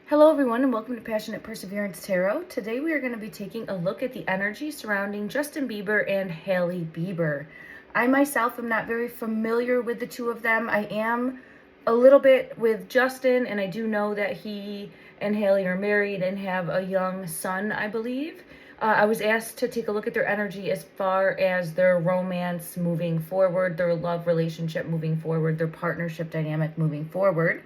Hello everyone and welcome to Passionate Perseverance Tarot. Today we are going to be taking a look at the energy surrounding Justin Bieber and Hailey Bieber. I myself am not very familiar with the two of them. I am a little bit with Justin, and I do know that he and Hailey are married and have a young son, I believe. I was asked to take a look at their energy as far as their romance moving forward, their love relationship moving forward, their partnership dynamic moving forward.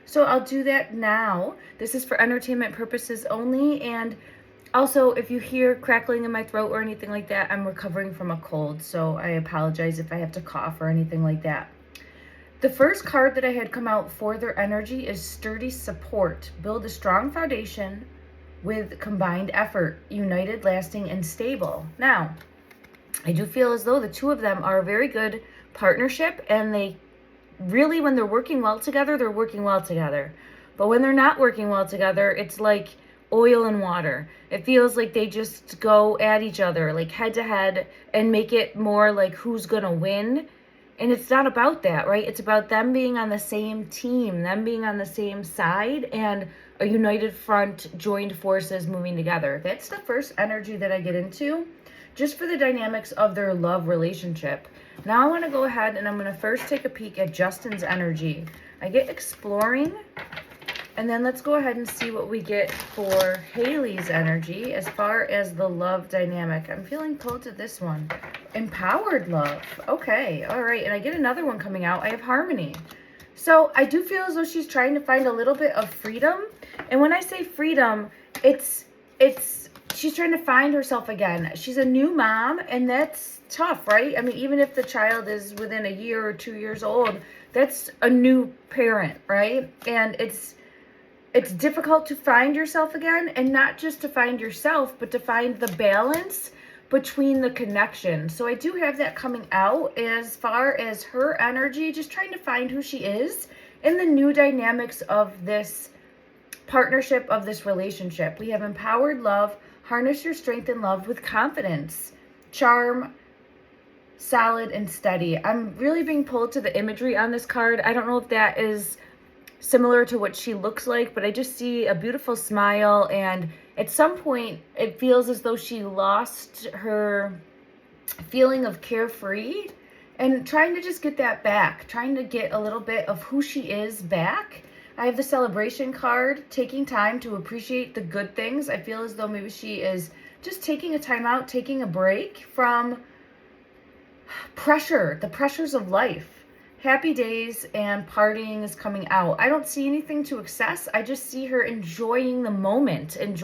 So I'll do that now. This is for entertainment purposes only. And also, if you hear crackling in my throat or anything like that, I'm recovering from a cold. So I apologize if I have to cough or anything like that. The first card that I had come out for their energy is Sturdy Support. Build a strong foundation with combined effort, united, lasting, and stable. Now, I do feel as though the two of them are a very good partnership, and they really, when they're working well together, they're working well together. But when they're not working well together, it's like oil and water. It feels like they just go at each other, like head to head, and make it more like who's gonna win. And it's not about that, right? It's about them being on the same team, them being on the same side, and a united front, joined forces moving together. That's the first energy that I get into, just for the dynamics of their love relationship. Now I want to go ahead and I'm going to first take a peek at Justin's energy. I get exploring, and then let's go ahead and see what we get for Hailey's energy as far as the love dynamic. I'm feeling pulled to this one. Empowered love. Okay, all right. And I get another one coming out. I have harmony. So I do feel as though she's trying to find a little bit of freedom. And when I say freedom, it's she's trying to find herself again. She's a new mom, and that's tough, right? I mean, even if the child is within a year or 2 years old, that's a new parent, right? And it's difficult to find yourself again, and not just to find yourself, but to find the balance between the connection. So I do have that coming out as far as her energy, just trying to find who she is in the new dynamics of this partnership, of this relationship. We have empowered love, harness your strength and love with confidence, charm, solid and steady. I'm really being pulled to the imagery on this card. I don't know if that is similar to what she looks like, but I just see a beautiful smile, and at some point it feels as though she lost her feeling of carefree, and trying to just get that back, trying to get a little bit of who she is back. I have the celebration card, taking time to appreciate the good things. I feel as though maybe she is just taking a time out, taking a break from pressure, the pressures of life. Happy days and partying is coming out. I don't see anything to excess. I just see her enjoying the moment and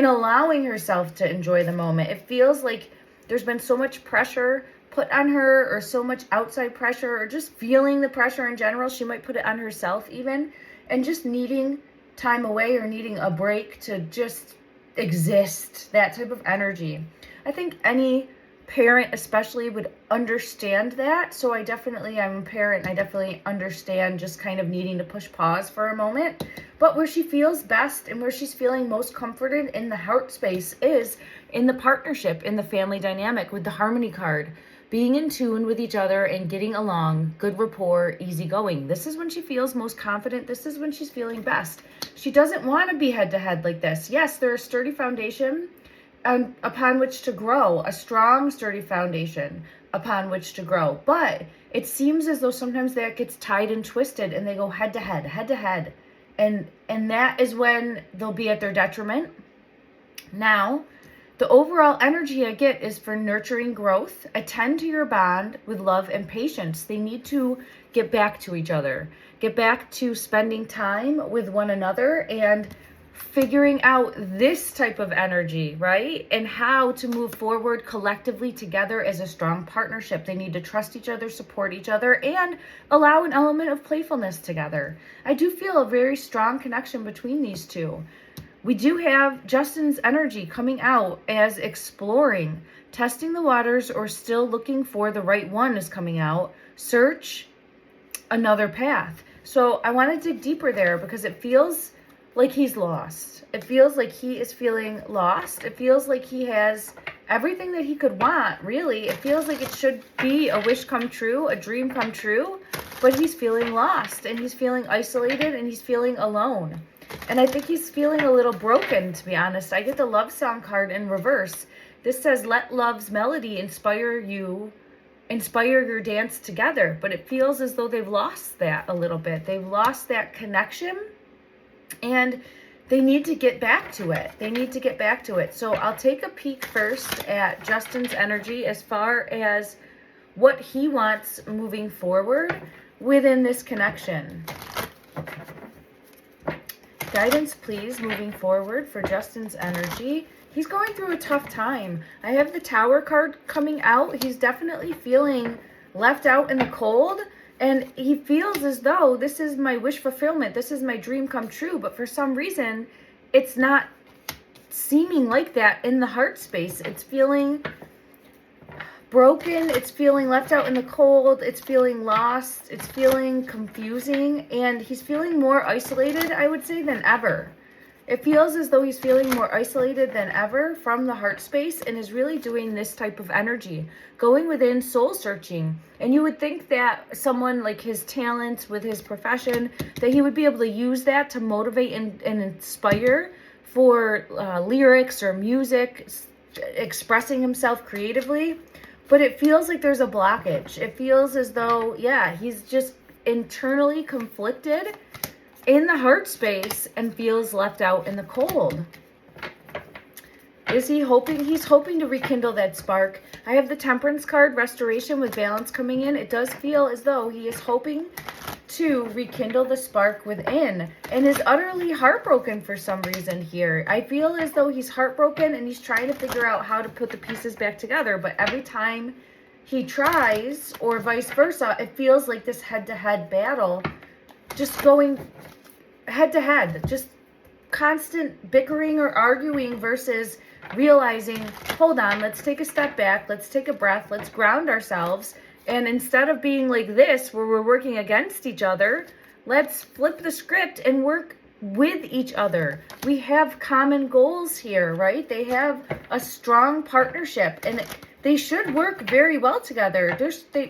allowing herself to enjoy the moment. It feels like there's been so much pressure put on her, or so much outside pressure, or just feeling the pressure in general. She might put it on herself even, and just needing time away or needing a break to just exist, that type of energy. I think any parent especially would understand that. So I'm a parent, and I definitely understand just kind of needing to push pause for a moment. But where she feels best and where she's feeling most comforted in the heart space is in the partnership, in the family dynamic, with the harmony card. Being in tune with each other and getting along, good rapport, easygoing. This is when she feels most confident. This is when she's feeling best. She doesn't want to be head to head like this. Yes, there's a sturdy foundation upon which to grow, a strong, sturdy foundation upon which to grow. But it seems as though sometimes that gets tied and twisted, and they go head to head. And that is when they'll be at their detriment. Now, the overall energy I get is for nurturing growth. Attend to your bond with love and patience. They need to get back to each other, get back to spending time with one another, and figuring out this type of energy, right? And how to move forward collectively together as a strong partnership. They need to trust each other, support each other, and allow an element of playfulness together. I do feel a very strong connection between these two. We do have Justin's energy coming out as exploring, testing the waters, or still looking for the right one is coming out. Search another path. So I want to dig deeper there, because it feels like he's lost. It feels like he is feeling lost. It feels like he has everything that he could want, really. It feels like it should be a wish come true, a dream come true, but he's feeling lost, and he's feeling isolated, and he's feeling alone. And I think he's feeling a little broken, to be honest. I get the love song card in reverse. This says, let love's melody inspire your dance together. But it feels as though they've lost that a little bit. They've lost that connection, and they need to get back to it. They need to get back to it. So I'll take a peek first at Justin's energy as far as what he wants moving forward within this connection. Guidance, please, moving forward for Justin's energy. He's going through a tough time. I have the Tower card coming out. He's definitely feeling left out in the cold. And he feels as though this is my wish fulfillment. This is my dream come true. But for some reason, it's not seeming like that in the heart space. It's feeling broken. It's feeling left out in the cold. It's feeling lost. It's feeling confusing. And he's feeling more isolated, I would say, than ever. It feels as though he's feeling more isolated than ever from the heart space, and is really doing this type of energy, going within, soul searching. And you would think that someone like his talents with his profession, that he would be able to use that to motivate and inspire for lyrics or music, expressing himself creatively. But it feels like there's a blockage. It feels as though, yeah, he's just internally conflicted in the heart space and feels left out in the cold. Is he hoping? He's hoping to rekindle that spark. I have the Temperance card, restoration with balance coming in. It does feel as though he is hoping to rekindle the spark within, and is utterly heartbroken for some reason here. I feel as though he's heartbroken and he's trying to figure out how to put the pieces back together, but every time he tries, or vice versa, it feels like this head-to-head battle, just going head-to-head, just constant bickering or arguing versus realizing, hold on, let's take a step back, let's take a breath, let's ground ourselves, and instead of being like this where we're working against each other, let's flip the script and work with each other. We have common goals here, right? They have a strong partnership, and they should work very well together. They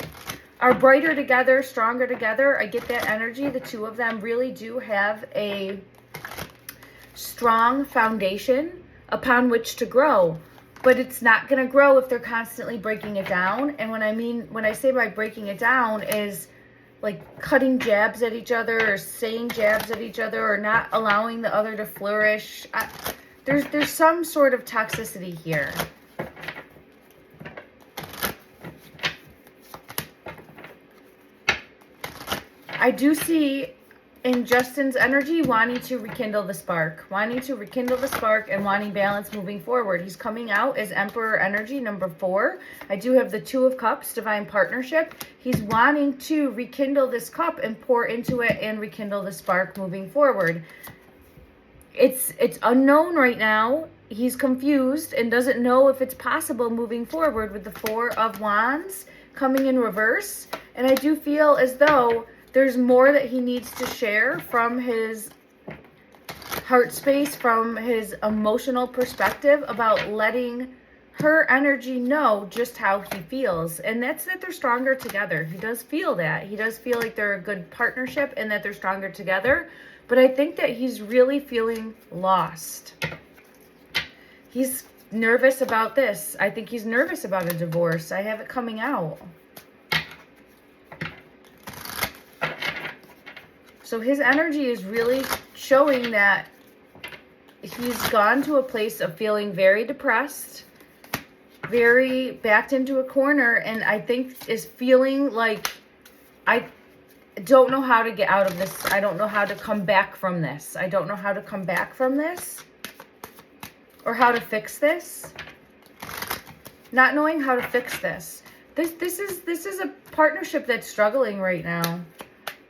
are brighter together, stronger together. I get that energy. The two of them really do have a strong foundation upon which to grow, but it's not going to grow if they're constantly breaking it down. And when I say by breaking it down is like cutting jabs at each other, or saying jabs at each other, or not allowing the other to flourish. There's some sort of toxicity here. I do see in Justin's energy wanting to rekindle the spark, and wanting balance moving forward. He's coming out as Emperor energy, number 4. I do have the 2 of Cups, divine partnership. He's wanting to rekindle this cup and pour into it and rekindle the spark moving forward. It's unknown right now. He's confused and doesn't know if it's possible moving forward with the 4 of Wands coming in reverse. And I do feel as though there's more that he needs to share from his heart space, from his emotional perspective, about letting her energy know just how he feels. And that's that they're stronger together. He does feel that. He does feel like they're a good partnership and that they're stronger together. But I think that he's really feeling lost. He's nervous about this. I think he's nervous about a divorce. I have it coming out. So his energy is really showing that he's gone to a place of feeling very depressed, very backed into a corner, and I think is feeling like, I don't know how to get out of this. I don't know how to come back from this. I don't know how to come back from this, or how to fix this. Not knowing how to fix this. This is a partnership that's struggling right now.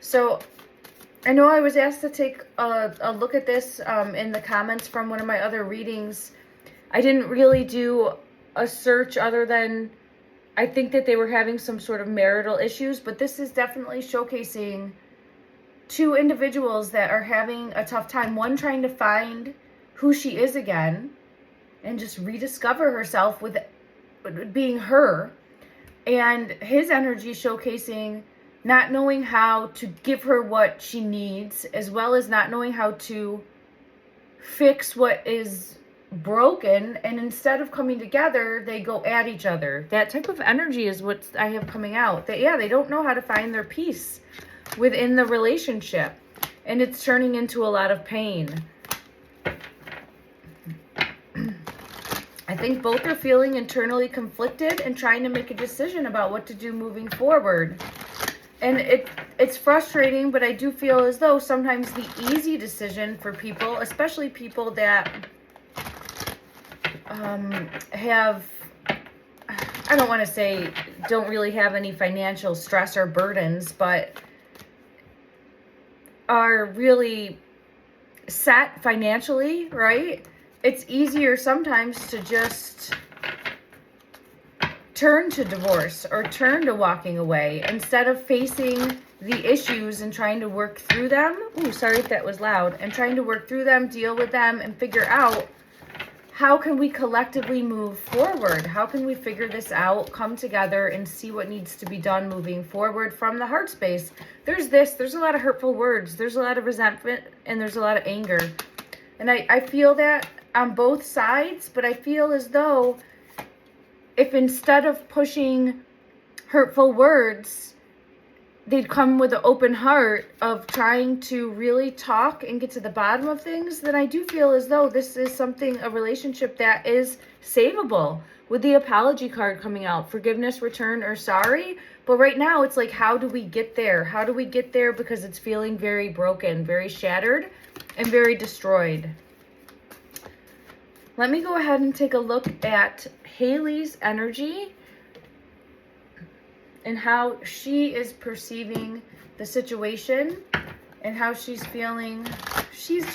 So I know I was asked to take a look at this in the comments from one of my other readings. I didn't really do a search other than I think that they were having some sort of marital issues, but this is definitely showcasing 2 individuals that are having a tough time. One trying to find who she is again and just rediscover herself with being her, and his energy showcasing not knowing how to give her what she needs, as well as not knowing how to fix what is broken, and instead of coming together, they go at each other. That type of energy is what I have coming out. That, yeah, they don't know how to find their peace within the relationship, and it's turning into a lot of pain. I think both are feeling internally conflicted and trying to make a decision about what to do moving forward. And it's frustrating, but I do feel as though sometimes the easy decision for people, especially people that have, I don't want to say don't really have any financial stress or burdens, but are really set financially, right? It's easier sometimes to just turn to divorce or turn to walking away instead of facing the issues and trying to work through them. Ooh, sorry if that was loud. And trying to work through them, deal with them, and figure out how can we collectively move forward? How can we figure this out, come together, and see what needs to be done moving forward from the heart space? There's a lot of hurtful words. There's a lot of resentment, and there's a lot of anger. And I feel that on both sides, but I feel as though if instead of pushing hurtful words, they'd come with an open heart of trying to really talk and get to the bottom of things, then I do feel as though this is a relationship that is savable. With the apology card coming out, forgiveness, return, or sorry. But right now it's like, how do we get there? How do we get there? Because it's feeling very broken, very shattered, and very destroyed. Let me go ahead and take a look at Hailey's energy and how she is perceiving the situation and how she's feeling. She's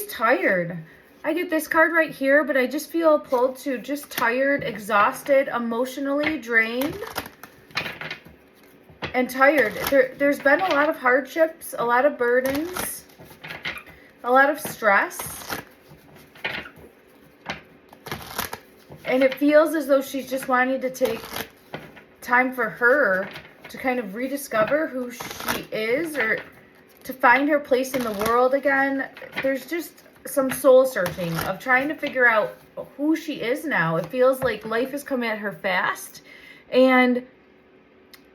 tired. I get this card right here, but I just feel pulled to just tired, exhausted, emotionally drained, and tired. There's been a lot of hardships, a lot of burdens, a lot of stress. And it feels as though she's just wanting to take time for her to kind of rediscover who she is, or to find her place in the world again. There's just some soul searching of trying to figure out who she is now. It feels like life has come at her fast, and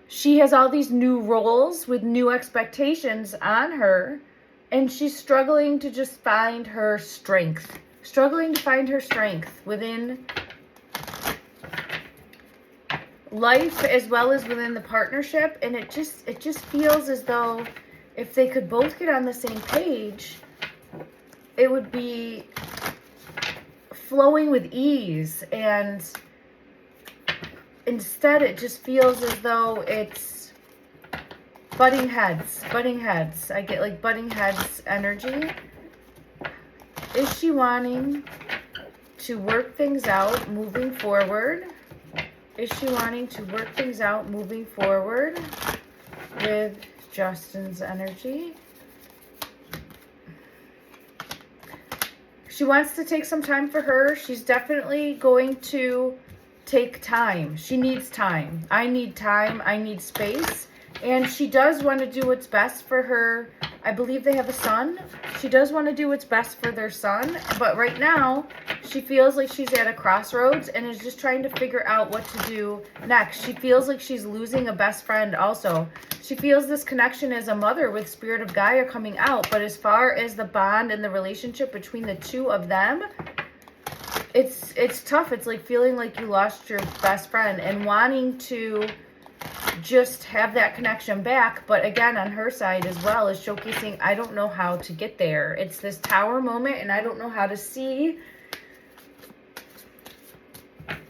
she has all these new roles with new expectations on her, and she's struggling to just find her strength. Struggling to find her strength within life as well as within the partnership. And it just feels as though if they could both get on the same page, it would be flowing with ease. And instead it just feels as though it's butting heads. I get like butting heads energy. Is she wanting to work things out moving forward? Is she wanting to work things out moving forward with Justin's energy? She wants to take some time for her. She's definitely going to take time. She needs time. I need time. I need space. And she does want to do what's best for her. I believe they have a son. She does want to do what's best for their son. But right now, she feels like she's at a crossroads and is just trying to figure out what to do next. She feels like she's losing a best friend also. She feels this connection as a mother with Spirit of Gaia coming out. But as far as the bond and the relationship between the two of them, it's tough. It's like feeling like you lost your best friend and wanting to just have that connection back. But again, on her side as well, is showcasing, I don't know how to get there. It's this tower moment, and I don't know how to see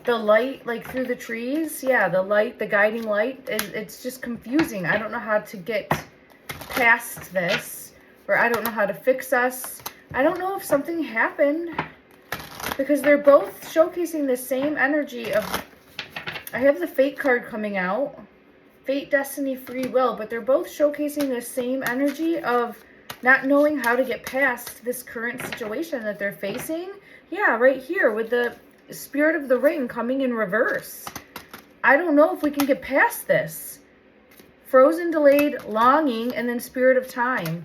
the light like through the trees. Yeah, the light, the guiding light. It's just confusing. I don't know how to get past this, or I don't know how to fix us. I don't know if something happened, because they're both showcasing the same energy of, I have the Fate card coming out. Fate, destiny, free will. But they're both showcasing the same energy of not knowing how to get past this current situation that they're facing. Yeah, right here with the Spirit of the Ring coming in reverse. I don't know if we can get past this. Frozen, delayed, longing, and then Spirit of Time.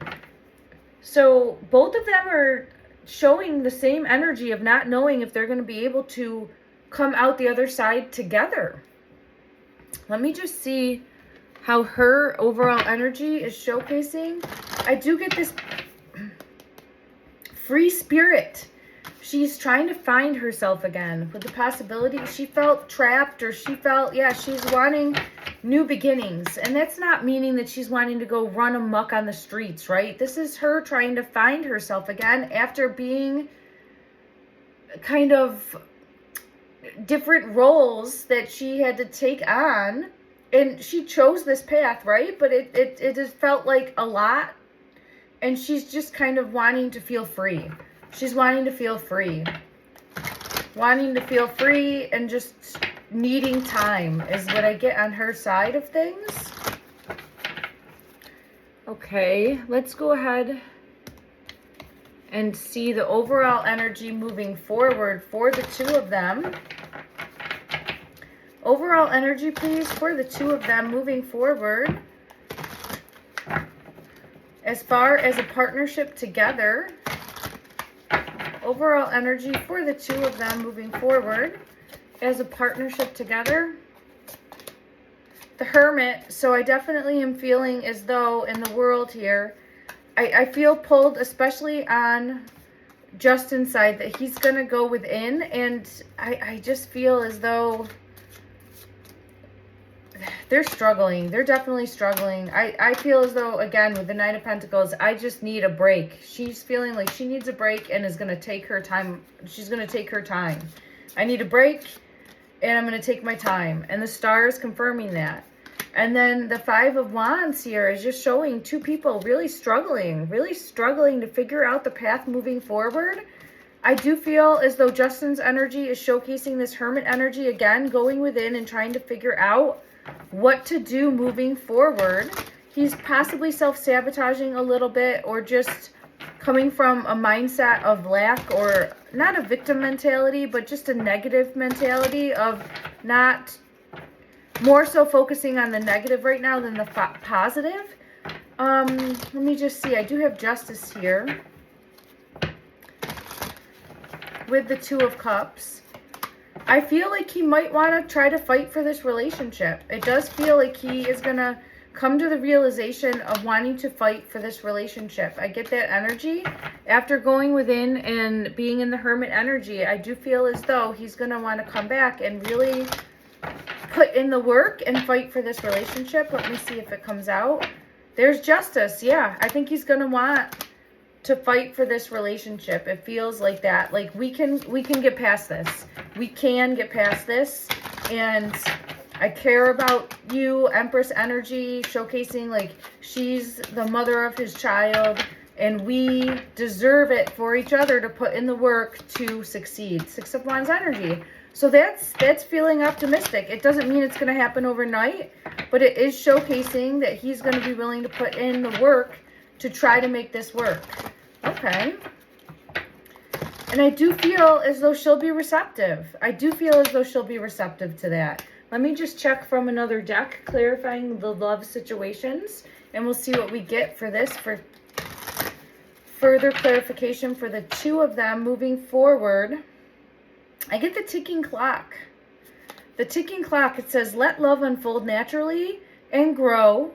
So both of them are showing the same energy of not knowing if they're going to be able to come out the other side together. Let me just see how her overall energy is showcasing. I do get this free spirit. She's trying to find herself again with the possibility. She felt trapped, or she felt, yeah, she's wanting new beginnings. And that's not meaning that she's wanting to go run amok on the streets, right? This is her trying to find herself again after being kind of different roles that she had to take on. And she chose this path, right? But it has felt like a lot. And she's just kind of wanting to feel free. She's wanting to feel free. Wanting to feel free and just needing time is what I get on her side of things. Okay, let's go ahead and see the overall energy moving forward for the two of them. Overall energy, please, for the two of them moving forward. As far as a partnership together. Overall energy for the two of them moving forward as a partnership together. The Hermit. So I definitely am feeling as though in the world here, I feel pulled, especially on Justin's side, that he's going to go within. And I just feel as though they're struggling. They're definitely struggling. I feel as though, again, with the Knight of Pentacles, I just need a break. She's feeling like she needs a break and is going to take her time. She's going to take her time. I need a break and I'm going to take my time. And the star is confirming that. And then the Five of Wands here is just showing two people really struggling to figure out the path moving forward. I do feel as though Justin's energy is showcasing this Hermit energy again, going within and trying to figure out what to do moving forward. He's possibly self-sabotaging a little bit, or just coming from a mindset of lack, or not a victim mentality, but just a negative mentality of not, more so focusing on the negative right now than the positive. Let me just see. I do have Justice here with the Two of Cups. I feel like he might want to try to fight for this relationship. It does feel like he is going to come to the realization of wanting to fight for this relationship. I get that energy. After going within and being in the Hermit energy, I do feel as though he's going to want to come back and really put in the work and fight for this relationship. Let me see if it comes out. There's Justice. Yeah, I think he's going to want to fight for this relationship. It feels like that. Like we can get past this. We can get past this. And I care about you. Empress energy, showcasing like she's the mother of his child, and we deserve it for each other to put in the work to succeed. Six of Wands energy. So that's feeling optimistic. It doesn't mean it's going to happen overnight, but it is showcasing that he's going to be willing to put in the work to try to make this work. Okay. And I do feel as though she'll be receptive. I do feel as though she'll be receptive to that. Let me just check from another deck, clarifying the love situations, and we'll see what we get for this, for further clarification for the two of them moving forward. I get the ticking clock. The ticking clock, it says, let love unfold naturally and grow.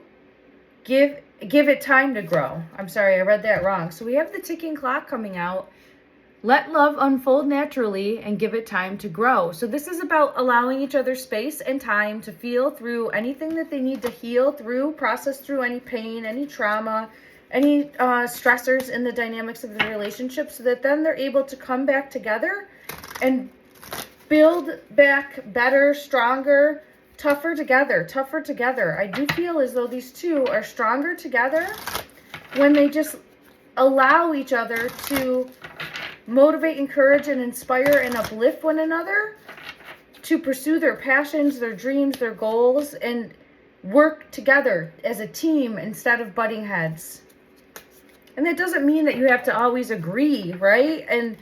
Give it time to grow. I'm sorry, I read that wrong. So we have the ticking clock coming out. Let love unfold naturally and give it time to grow. So this is about allowing each other space and time to feel through anything that they need to heal through, process through any pain, any trauma, any stressors in the dynamics of the relationship, so that then they're able to come back together and build back better, stronger, tougher together. I do feel as though these two are stronger together when they just allow each other to motivate, encourage, and inspire and uplift one another to pursue their passions, their dreams, their goals, and work together as a team instead of butting heads. And that doesn't mean that you have to always agree, right? And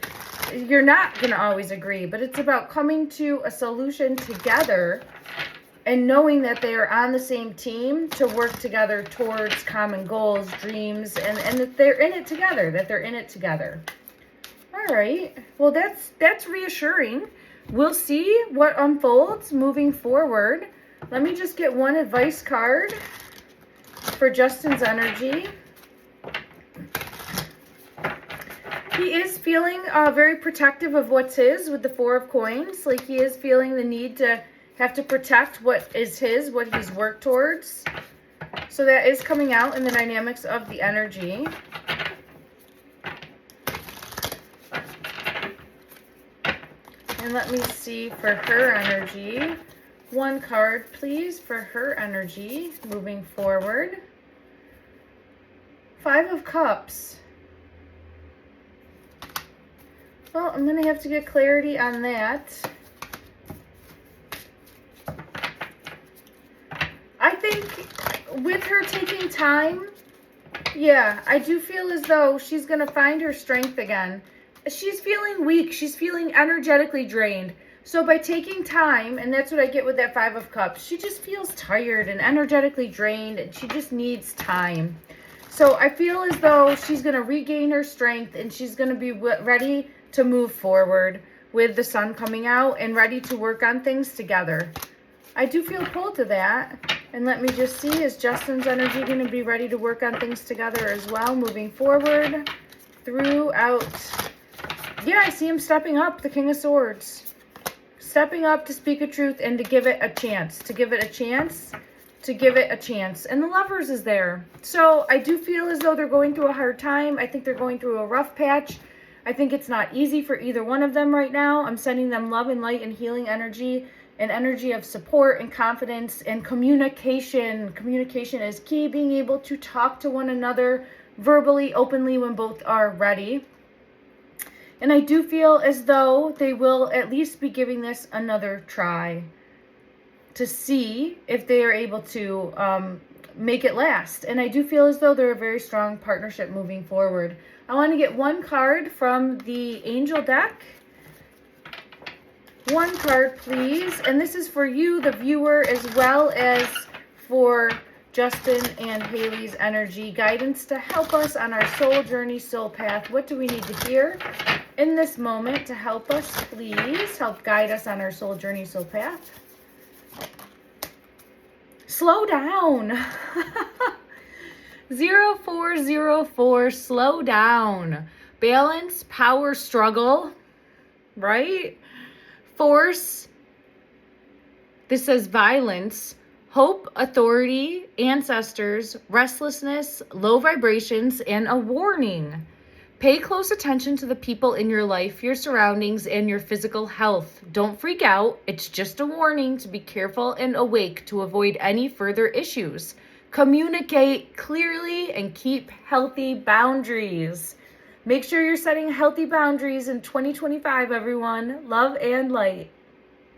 you're not going to always agree, but it's about coming to a solution together and knowing that they are on the same team to work together towards common goals, dreams, and that they're in it together, All right. Well, that's reassuring. We'll see what unfolds moving forward. Let me just get one advice card for Justin's energy. He is feeling very protective of what's his with the Four of Coins. Like, he is feeling the need to have to protect what is his, what he's worked towards. So that is coming out in the dynamics of the energy. And let me see for her energy. One card, please, for her energy moving forward. Five of Cups. Well, I'm going to have to get clarity on that. I think with her taking time, yeah, I do feel as though she's going to find her strength again. She's feeling weak. She's feeling energetically drained. So by taking time, and that's what I get with that Five of Cups, she just feels tired and energetically drained, and she just needs time. So I feel as though she's going to regain her strength, and she's going to be ready to move forward with the sun coming out and ready to work on things together. I do feel pulled to that. And let me just see, is Justin's energy going to be ready to work on things together as well moving forward throughout? Yeah, I see him stepping up, the King of Swords. Stepping up to speak a truth and to give it a chance. To give it a chance. To give it a chance. And the Lovers is there. So I do feel as though they're going through a hard time. I think they're going through a rough patch. I think it's not easy for either one of them right now. I'm sending them love and light and healing energy, and energy of support and confidence and communication. Communication is key. Being able to talk to one another verbally, openly when both are ready. And I do feel as though they will at least be giving this another try to see if they are able to make it last. And I do feel as though they're a very strong partnership moving forward. I want to get one card from the Angel deck. One card, please. And this is for you, the viewer, as well as for Justin and Hailey's energy. Guidance to help us on our soul journey, soul path. What do we need to hear in this moment to help us, please? Help guide us on our soul journey, soul path. Slow down. 0404, slow down. Balance, power, struggle, right? Force, this says violence, hope, authority, ancestors, restlessness, low vibrations, and a warning. Pay close attention to the people in your life, your surroundings, and your physical health. Don't freak out. It's just a warning to be careful and awake to avoid any further issues. Communicate clearly and keep healthy boundaries. Make sure you're setting healthy boundaries in 2025, everyone. Love and light.